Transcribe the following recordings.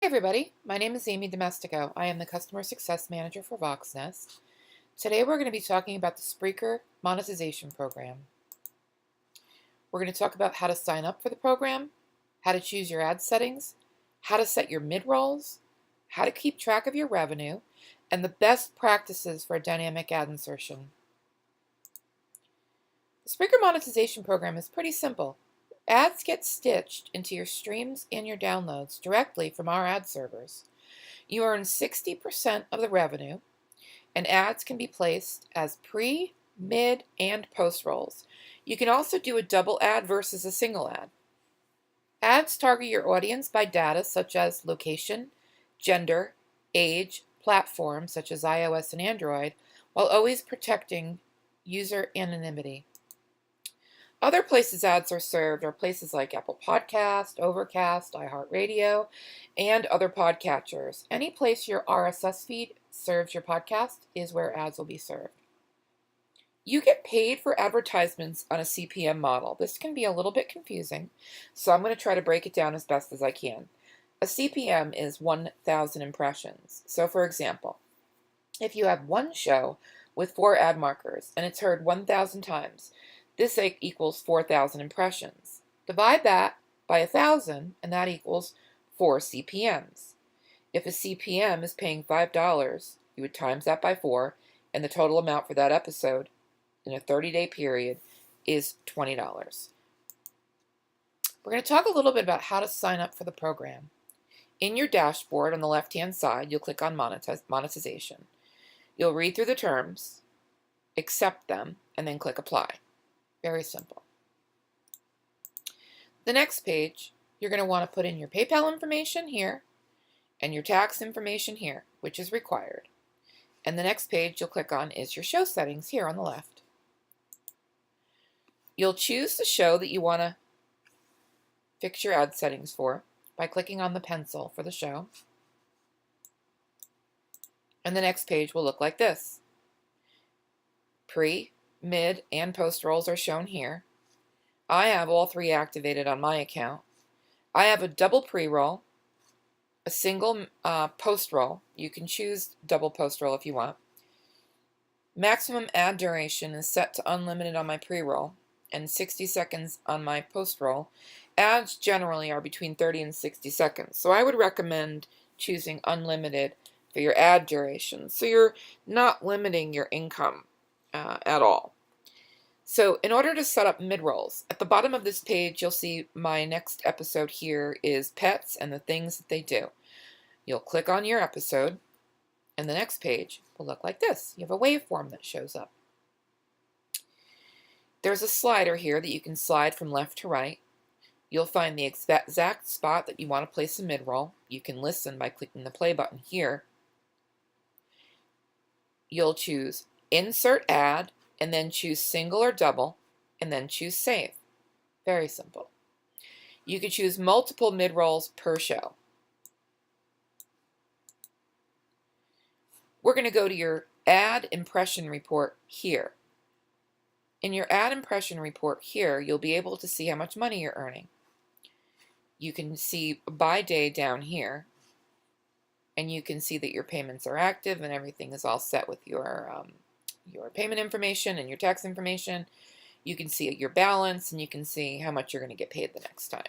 Hey everybody, my name is Amy Domestico. I am the Customer Success Manager for VoxNest. Today we're going to be talking about the Spreaker Monetization Program. We're going to talk about how to sign up for the program, how to choose your ad settings, how to set your mid-rolls, how to keep track of your revenue, and the best practices for dynamic ad insertion. The Spreaker Monetization Program is pretty simple. Ads get stitched into your streams and your downloads directly from our ad servers. You earn 60% of the revenue, and ads can be placed as pre, mid, and post rolls. You can also do a double ad versus a single ad. Ads target your audience by data such as location, gender, age, platform such as iOS and Android, while always protecting user anonymity. Other places ads are served are places like Apple Podcast, Overcast, iHeartRadio, and other podcatchers. Any place your RSS feed serves your podcast is where ads will be served. You get paid for advertisements on a CPM model. This can be a little bit confusing, so I'm going to try to break it down as best as I can. A CPM is 1,000 impressions. So for example, if you have one show with 4 ad markers and it's heard 1,000 times, this equals 4,000 impressions. Divide that by 1,000 and that equals 4 CPMs. If a CPM is paying $5, you would times that by 4, and the total amount for that episode in a 30-day period is $20. We're going to talk a little bit about how to sign up for the program. In your dashboard on the left-hand side, you'll click on Monetization. You'll read through the terms, accept them, and then click Apply. Very simple. The next page, you're going to want to put in your PayPal information here and your tax information here, which is required. And the next page you'll click on is your show settings here on the left. You'll choose the show that you want to fix your ad settings for by clicking on the pencil for the show. And the next page will look like this. Pre, mid, and post rolls are shown here. I have all 3 activated on my account. I have a double pre-roll, a single post roll. You can choose double post roll if you want. Maximum ad duration is set to unlimited on my pre-roll and 60 seconds on my post roll. Ads generally are between 30 and 60 seconds, so I would recommend choosing unlimited for your ad duration, so you're not limiting your income at all. So in order to set up mid-rolls, at the bottom of this page you'll see my next episode here is pets and the things that they do. You'll click on your episode and the next page will look like this. You have a waveform that shows up. There's a slider here that you can slide from left to right. You'll find the exact spot that you want to place a mid-roll. You can listen by clicking the play button here. You'll choose Insert Ad, and then choose single or double, and then choose save. Very simple. You could choose multiple mid-rolls per show. We're going to go to your ad impression report here. In your ad impression report here, you'll be able to see how much money you're earning. You can see by day down here, and you can see that your payments are active and everything is all set with your payment information and your tax information. You can see your balance and you can see how much you're going to get paid the next time.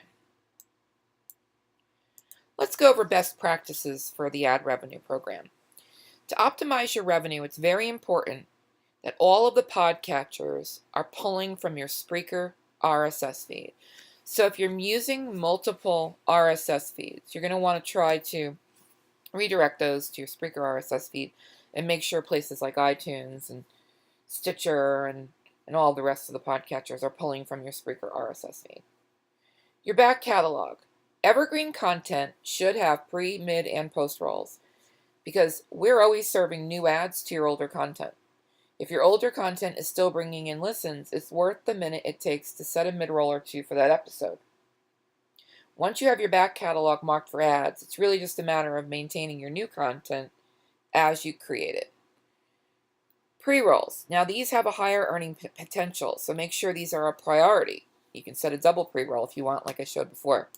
Let's go over best practices for the ad revenue program. To optimize your revenue, it's very important that all of the podcatchers are pulling from your Spreaker RSS feed. So if you're using multiple RSS feeds, you're going to want to try to redirect those to your Spreaker RSS feed and make sure places like iTunes and Stitcher and all the rest of the podcatchers are pulling from your Spreaker RSS feed. Your back catalog. Evergreen content should have pre, mid, and post rolls because we're always serving new ads to your older content. If your older content is still bringing in listens, it's worth the minute it takes to set a mid-roll or 2 for that episode. Once you have your back catalog marked for ads, it's really just a matter of maintaining your new content as you create it. Pre-rolls. Now these have a higher earning potential, so make sure these are a priority. You can set a double pre-roll if you want, like I showed before.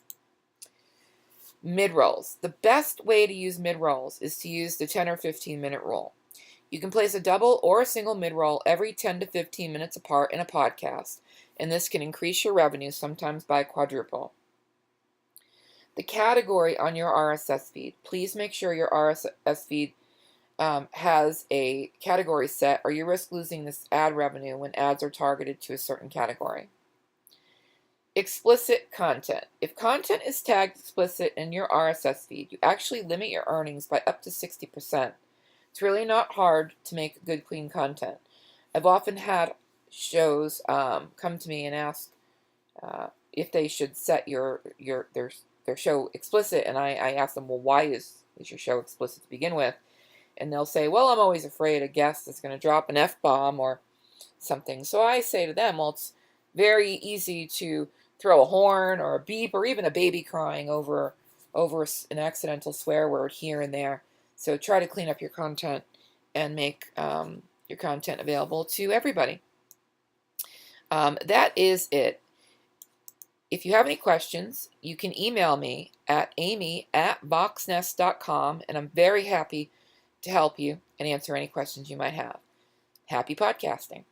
Mid-rolls. The best way to use mid-rolls is to use the 10 or 15-minute rule. You can place a double or a single mid-roll every 10 to 15 minutes apart in a podcast, and this can increase your revenue, sometimes by quadruple. The category on your RSS feed. Please make sure your RSS feed has a category set, or you risk losing this ad revenue when ads are targeted to a certain category. Explicit content. If content is tagged explicit in your RSS feed, you actually limit your earnings by up to 60%. It's really not hard to make good, clean content. I've often had shows come to me and ask if they should set their show explicit, and I ask them, well, why is your show explicit to begin with? And they'll say, well, I'm always afraid a guest is going to drop an F-bomb or something. So I say to them, well, it's very easy to throw a horn or a beep or even a baby crying over an accidental swear word here and there. So try to clean up your content and make your content available to everybody. That is it. If you have any questions, you can email me at amy@voxnest.com, and I'm very happy to help you and answer any questions you might have. Happy podcasting.